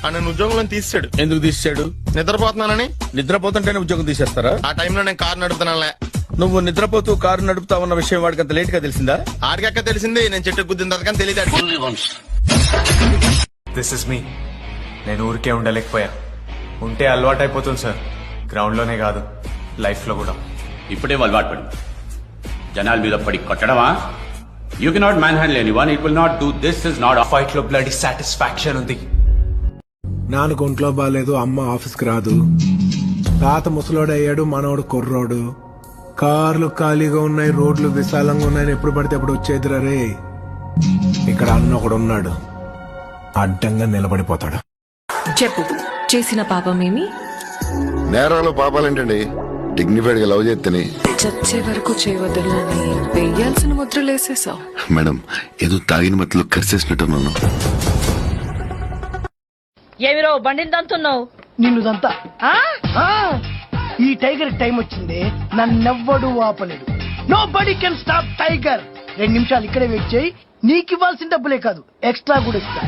నన్ను ఉద్యోగంలో తీసాడు. ఎందుకు తీసాడు? నిద్రపోతున్నానని. నిద్రపోతుంటేనే ఉద్యోగం తీసేస్తారా? ఆ టైంలో నేను కారు నడుపుతున్నానులే. నువ్వు నిద్రపోతూ కారు నడుపుతా ఉన్న విషయం వాడికి అంత లేట్ గా తెలిసిందా? ఆడికక్క తెలిసింది, నేను చెట్టు గుద్దిన తర్వాత కానీ తెలియదు. దిస్ ఇస్ మీ. నేను ఊరికే ఉండలేకపోయా. ఉంటే అలవాటు అయిపోతుంది సార్. గ్రౌండ్ లోనే కాదు, లైఫ్ లో కూడా. ఇప్పుడే అలవాటు పడి జనాల మీద పడి కొట్టడమా? You cannot manhandle anyone. It will not do. This is not fight లో బ్లడీ సాటిస్ఫాక్షన్ ఉంది. నాన్నకు ఒంట్లో బాగాలేదు, అమ్మ ఆఫీస్కి రాదు. తాత ముసలోడయ్యాడు, మనోడు కుర్రోడు. కార్లు ఖాళీగా ఉన్నాయి, రోడ్లు విశాలంగా ఉన్నాయని ఎప్పుడు పడితే అప్పుడు వచ్చేదిరా రే. ఇక్కడ అన్న ఒకడు ఉన్నాడు, అడ్డంగా నిలబడిపోతాడు. చెప్పు, చేసిన పాపమేమి? నేరాలు పాపాలేంటండి? డిగ్నిఫైడ్ గా లవ్ చేస్తేనే చచ్చే వరకు చేయవద్దని వేయాల్సిన ముద్రలేసేసావు. మేడం, ఏదో తాగిన మత్తులో కరిసేసినట్టున్నాను. ఏమిరో బండిని దంతున్నావు? నిన్ను దంతా. ఈ టైగర్ టైం వచ్చింది, నన్నెవ్వడు ఆపలేడు. Nobody can stop tiger. 2 నిమిషాలు ఇక్కడే వెయిట్ చేయి, నీకు ఇవ్వాల్సిన డబ్బులే కాదు ఎక్స్ట్రా కూడా ఇస్తా.